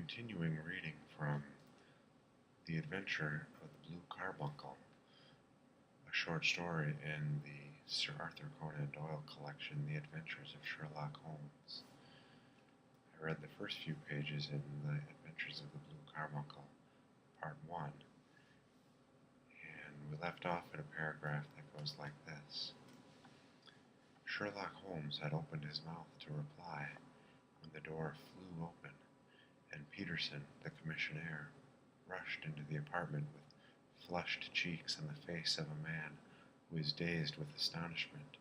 continuing reading from The Adventure of the Blue Carbuncle, a short story in the Sir Arthur Conan Doyle collection, The Adventures of Sherlock Holmes. I read the first few pages in The Adventures of the Blue Carbuncle, Part 1, and we left off at a paragraph that goes like this. Sherlock Holmes had opened his mouth to reply when the door flew open, and Peterson the Commissionaire rushed into the apartment with flushed cheeks and the face of a man who is dazed with astonishment.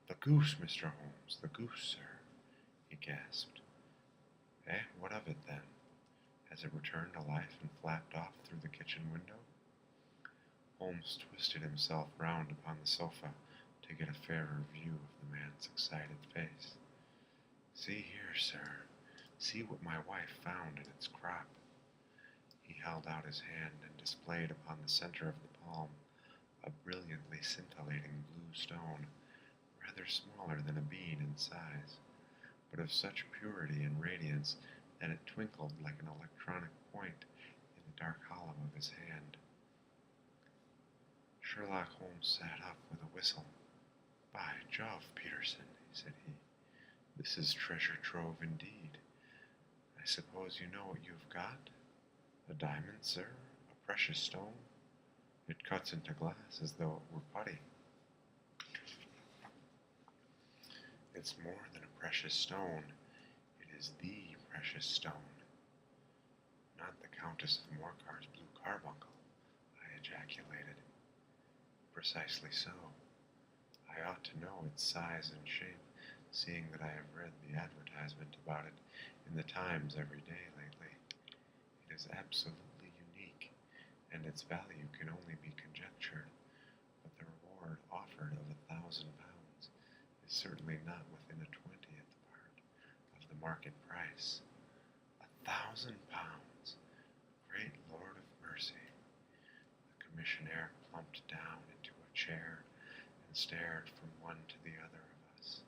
"The goose, Mr. Holmes, the goose, sir," he gasped. "Eh, what of it, then? Has it returned to life and flapped off through the kitchen window?" Holmes twisted himself round upon the sofa to get a fairer view of the man's excited face. "See here, sir. See what my wife found in its crop." He held out his hand and displayed upon the center of the palm a brilliantly scintillating blue stone, rather smaller than a bean in size, but of such purity and radiance that it twinkled like an electronic point in the dark hollow of his hand. Sherlock Holmes sat up with a whistle. "By Jove, Peterson," said he, "this is treasure trove indeed. I suppose you know what you've got? A diamond, sir? A precious stone? It cuts into glass as though it were putty." "It's more than a precious stone. It is the precious stone." "Not the Countess of Morcar's blue carbuncle," I ejaculated. "Precisely so. I ought to know its size and shape, seeing that I have read the advertisement about it in the Times every day lately. It is absolutely unique, and its value can only be conjectured, but the reward offered of £1,000 is certainly not within a 20th part of the market price. £1,000! Great Lord of mercy!" The commissionaire plumped down into a chair and stared from one to the other of us.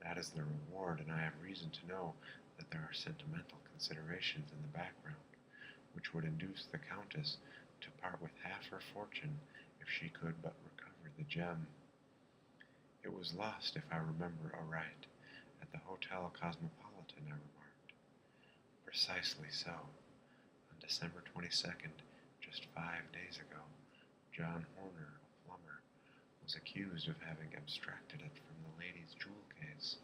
"That is the reward, and I have reason to know that there are sentimental considerations in the background, which would induce the Countess to part with half her fortune if she could but recover the gem. It was lost, if I remember aright, at the Hotel Cosmopolitan," I remarked. "Precisely so. On December 22nd, just 5 days ago, John Horner, a plumber, was accused of having abstracted it from the lady's jewel case.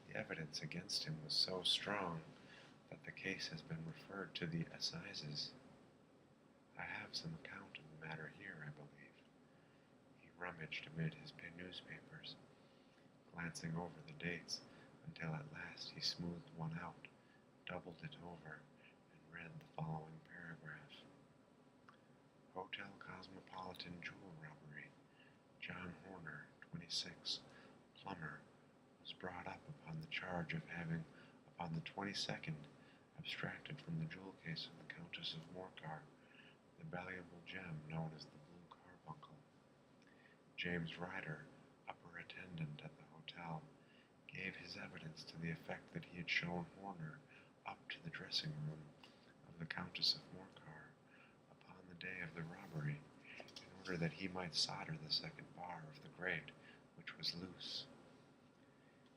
The evidence against him was so strong that the case has been referred to the assizes. I have some account of the matter here, I believe." He rummaged amid his newspapers, glancing over the dates until at last he smoothed one out, doubled it over, and read the following paragraph. "Hotel Cosmopolitan jewel robbery. John Horner, 26, plumber, was brought up upon the charge of having, upon the 22nd, abstracted from the jewel case of the Countess of Morcar the valuable gem known as the Blue Carbuncle. James Ryder, upper attendant at the hotel, gave his evidence to the effect that he had shown Horner up to the dressing room of the Countess of Morcar upon the day of the robbery, in order that he might solder the second bar of the grate, which was loose.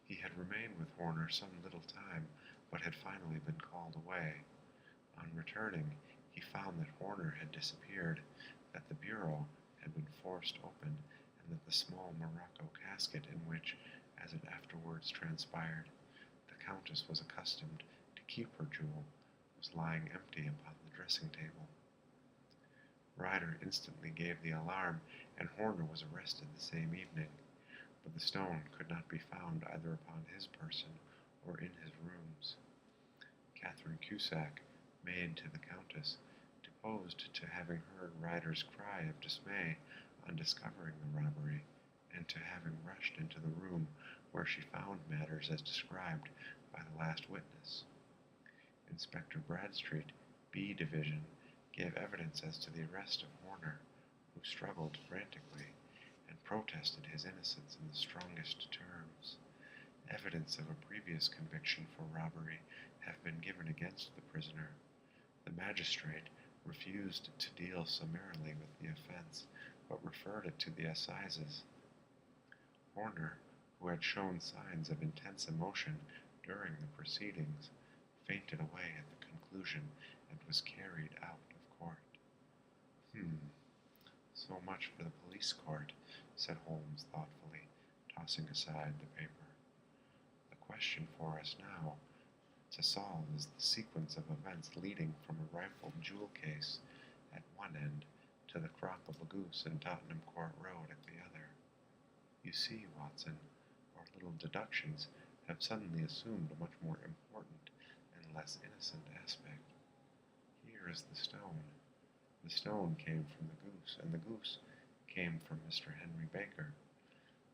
He had remained with Horner some little time, but had finally been called away. On returning, he found that Horner had disappeared, that the bureau had been forced open, and that the small morocco casket in which, as it afterwards transpired, the Countess was accustomed to keep her jewel was lying empty upon the dressing-table. Ryder instantly gave the alarm, and Horner was arrested the same evening, but the stone could not be found either upon his person or in his rooms. Catherine Cusack, maid to the Countess, deposed to having heard Ryder's cry of dismay on discovering the robbery, and to having rushed into the room where she found matters as described by the last witness. Inspector Bradstreet, B Division, gave evidence as to the arrest of Horner, who struggled frantically, and protested his innocence in the strongest terms. Evidence of a previous conviction for robbery have been given against the prisoner. The magistrate refused to deal summarily with the offense, but referred it to the assizes. Horner, who had shown signs of intense emotion during the proceedings, fainted away at the conclusion and was carried out of court. So much for the police court, said Holmes thoughtfully, tossing aside the paper. The question for us now to solve is the sequence of events leading from a rifled jewel case at one end to the crop of a goose in Tottenham Court Road at the other. You see, Watson, our little deductions have suddenly assumed a much more important and less innocent aspect. Here is the stone. The stone came from the goose, and the goose came from Mr. Henry Baker,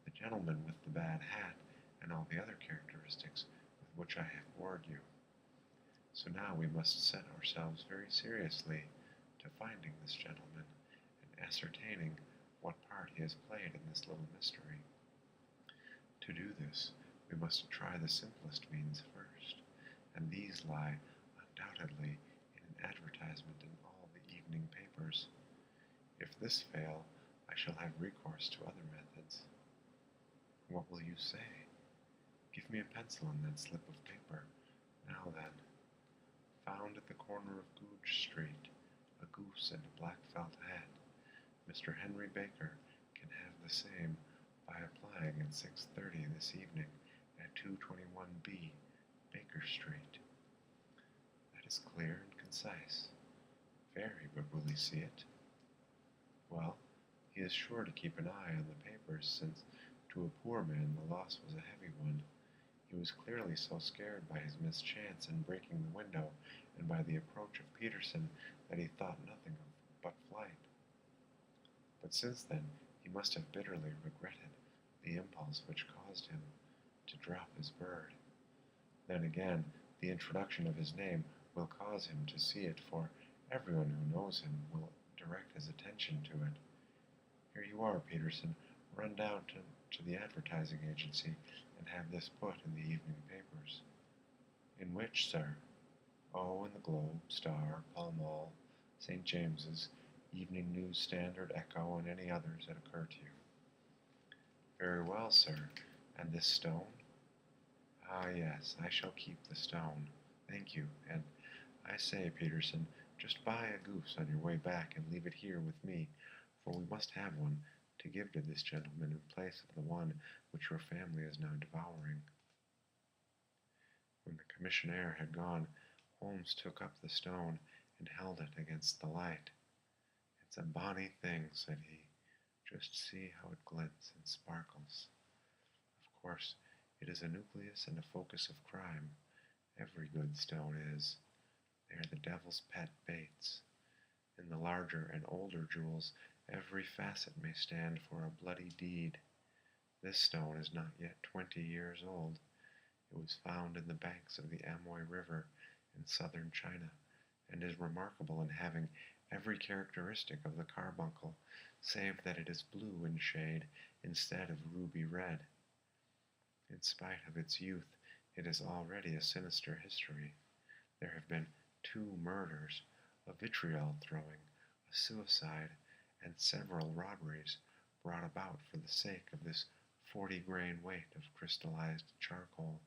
the gentleman with the bad hat, and all the other characteristics with which I have bored you. So now we must set ourselves very seriously to finding this gentleman and ascertaining what part he has played in this little mystery. To do this, we must try the simplest means first, and these lie undoubtedly in an advertisement in all the evening papers. If this fail, I shall have recourse to other methods. What will you say? Give me a pencil and that slip of paper. Now then, found at the corner of Goodge Street, a goose and a black felt hat. Mr. Henry Baker can have the same by applying at 6:30 this evening at 221B Baker Street. That is clear and concise. Very, but will he see it? Well, he is sure to keep an eye on the papers, since to a poor man the loss was a heavy one. He was clearly so scared by his mischance in breaking the window and by the approach of Peterson that he thought nothing of but flight. But since then he must have bitterly regretted the impulse which caused him to drop his bird. Then again, the introduction of his name will cause him to see it, for everyone who knows him will direct his attention to it. Here you are, Peterson. Run down to the advertising agency and have this put in the evening papers. In which, sir? Oh, in the Globe, Star, Pall Mall, St. James's, Evening News Standard, Echo, and any others that occur to you. Very well, sir. And this stone? Ah, yes, I shall keep the stone. Thank you. And I say, Peterson, just buy a goose on your way back and leave it here with me, for we must have one to give to this gentleman in place of the one which your family is now devouring. When the commissionaire had gone, Holmes took up the stone and held it against the light. It's a bonny thing, said he. Just see how it glints and sparkles. Of course, it is a nucleus and a focus of crime. Every good stone is. They are the devil's pet baits. In the larger and older jewels, every facet may stand for a bloody deed. This stone is not yet 20 years old. It was found in the banks of the Amoy River in southern China, and is remarkable in having every characteristic of the carbuncle, save that it is blue in shade instead of ruby red. In spite of its youth, it is already a sinister history. There have been 2 murders, a vitriol throwing, a suicide, and several robberies brought about for the sake of this 40-grain weight of crystallized charcoal.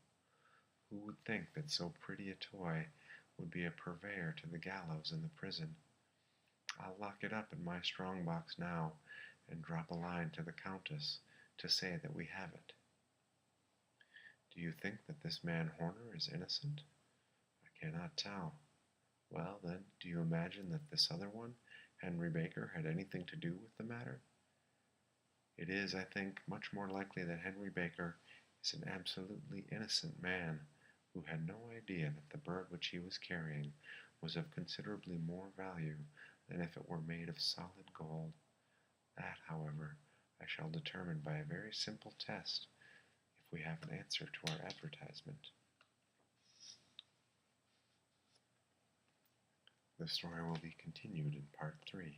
Who would think that so pretty a toy would be a purveyor to the gallows and the prison? I'll lock it up in my strong-box now and drop a line to the Countess to say that we have it. Do you think that this man Horner is innocent? I cannot tell. Well, then, do you imagine that this other one, Henry Baker, had anything to do with the matter? It is, I think, much more likely that Henry Baker is an absolutely innocent man who had no idea that the bird which he was carrying was of considerably more value than if it were made of solid gold. That, however, I shall determine by a very simple test if we have an answer to our advertisement. The story will be continued in Part 3.